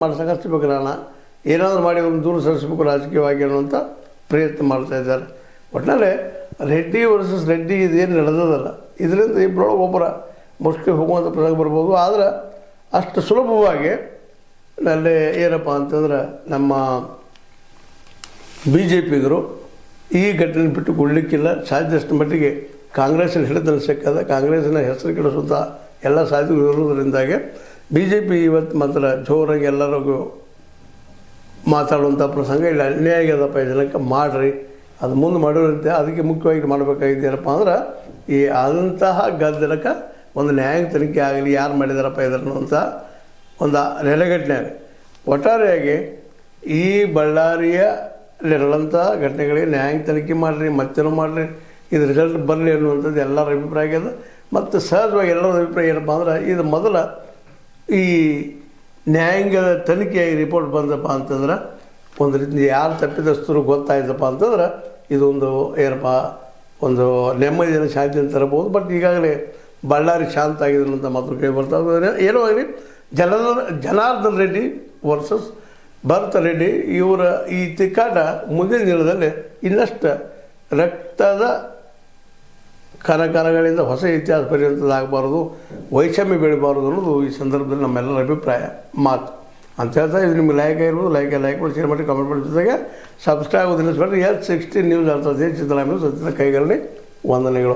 ಮಾಡ್ಸಕ್ಕೆ ನಾನು ಏನಾದರೂ ಮಾಡಿ ಒಂದು ದೂರ ಸರಿಸಬೇಕು ರಾಜಕೀಯವಾಗಿ ಅನ್ನುವಂಥ ಪ್ರಯತ್ನ ಮಾಡ್ತಾಯಿದ್ದಾರೆ. ಒಟ್ಟಿನಲ್ಲಿ ರೆಡ್ಡಿ ವರ್ಸಸ್ ರೆಡ್ಡಿ ಇದೇನು ನಡೆದದಲ್ಲ, ಇದರಿಂದ ಇಬ್ಬರೊಳಗೆ ಒಬ್ಬರ ಮುಷ್ಟಿ ಹೋಗುವಂಥ ಪ್ರಸಂಗ ಬರ್ಬೋದು. ಆದರೆ ಅಷ್ಟು ಸುಲಭವಾಗಿ ಅಲ್ಲಿ ಏನಪ್ಪ ಅಂತಂದ್ರೆ ನಮ್ಮ ಬಿ ಜೆ ಪಿಗರು ಈ ಘಟನೆ ಬಿಟ್ಟು ಕೊಡಲಿಕ್ಕಿಲ್ಲ. ಸಾಧ್ಯಷ್ಟು ಮಟ್ಟಿಗೆ ಕಾಂಗ್ರೆಸ್ಸಿನ ಹಿಡಿತನ ಸಿಕ್ಕದ, ಕಾಂಗ್ರೆಸ್ಸಿನ ಹೆಸರು ಕೆಡಿಸುವಂಥ ಎಲ್ಲ ಸಾಧ್ಯತೆಗಳು ಇರೋದರಿಂದಾಗಿ ಬಿ ಜೆ ಪಿ ಇವತ್ತು ಮಾತ್ರ ಜೋರಾಗಿ ಎಲ್ಲರಿಗೂ ಮಾತಾಡುವಂಥ ಪ್ರಸಂಗ ಇಲ್ಲ. ಅನ್ಯಾಯ ಆಗ್ಯದಪ್ಪ ಈ ಜನಕ್ಕೆ ಮಾಡಿರಿ, ಅದು ಮುಂದೆ ಮಾಡಿರುತ್ತೆ. ಅದಕ್ಕೆ ಮುಖ್ಯವಾಗಿ ಮಾಡಬೇಕಾಗಿದೆ ಏನಪ್ಪ ಅಂದ್ರೆ ಈ ಆದಂತಹ ಗದ್ದಲಕ್ಕೆ ಒಂದು ನ್ಯಾಯಾಂಗ ತನಿಖೆ ಆಗಲಿ, ಯಾರು ಮಾಡಿದಾರಪ್ಪ ಇದನ್ನು ಅಂತ ಒಂದು ನೆಲೆಗಟ್ಟಿನಾಗ ಒಟ್ಟಾರೆಯಾಗಿ ಈ ಬಳ್ಳಾರಿಯಲ್ಲಿ ನಡೆದಂಥ ಘಟನೆಗಳಿಗೆ ನ್ಯಾಯಾಂಗ ತನಿಖೆ ಮಾಡಿರಿ, ಮತ್ತೇನೋ ಮಾಡಿರಿ, ಇದು ರಿಸಲ್ಟ್ ಬರಲಿ ಅನ್ನುವಂಥದ್ದು ಎಲ್ಲರ ಅಭಿಪ್ರಾಯ ಆಗ್ಯದ. ಮತ್ತು ಸಹಜವಾಗಿ ಎಲ್ಲರ ಅಭಿಪ್ರಾಯ ಏನಪ್ಪ ಅಂದ್ರೆ ಇದು ಮೊದಲ ಈ ನ್ಯಾಯಾಂಗದ ತನಿಖೆಯಾಗಿ ರಿಪೋರ್ಟ್ ಬಂದಪ್ಪ ಅಂತಂದ್ರೆ ಒಂದು ರೀತಿ ಯಾರು ತಪ್ಪಿದಸ್ತರು ಗೊತ್ತಾಯ್ತಪ್ಪ ಅಂತಂದ್ರೆ ಇದೊಂದು ಏನಪ್ಪ ಒಂದು ನೆಮ್ಮದಿಯನ್ನು ಶಾಂತಿಯನ್ನು ತರಬಹುದು. ಬಟ್ ಈಗಾಗಲೇ ಬಳ್ಳಾರಿ ಶಾಂತ ಆಗಿದ್ರು ಅಂತ ಮಾತು ಕೇಳಿ ಬರ್ತಾ ಇದ್ದಾರೆ. ಏನೋ ಆಗಲಿ ಜನಾರ್ದನ್ ರೆಡ್ಡಿ ವರ್ಸಸ್ ಭರತ್ ರೆಡ್ಡಿ ಇವರ ಈ ತಿಕ್ಕಾಟ ಮುಂದಿನ ದಿನದಲ್ಲಿ ಇನ್ನಷ್ಟು ರಕ್ತದ ಕನಕನಗಳಿಂದ ಹೊಸ ಇತಿಹಾಸ ಬರೆಯುವಂಥದ್ದಾಗಬಾರ್ದು, ವೈಷಮ್ಯ ಬೆಳಿಬಾರ್ದು ಅನ್ನೋದು ಈ ಸಂದರ್ಭದಲ್ಲಿ ನಮ್ಮೆಲ್ಲರ ಅಭಿಪ್ರಾಯ ಮಾತು ಅಂತ ಹೇಳ್ತಾ. ಇದು ನಿಮಗೆ ಲೈಕ್ ಆಗಿರ್ಬೋದು, ಲೈಕ್ ಮಾಡಿ ಶೇರ್ ಮಾಡಿ ಕಮೆಂಟ್ ಮಾಡಿ, ಜೊತೆಗೆ ಸಬ್ಸ್ಕ್ರೈಬ್ ನಿಲ್ಲಿಸ್ಬೇಡ್ರಿ. H16 ನ್ಯೂಸ್ ಅಂತ ದೇಶದ ನ್ಯೂಸ್ ಕೈಗಳಲ್ಲಿ ವಂದನೆಗಳು.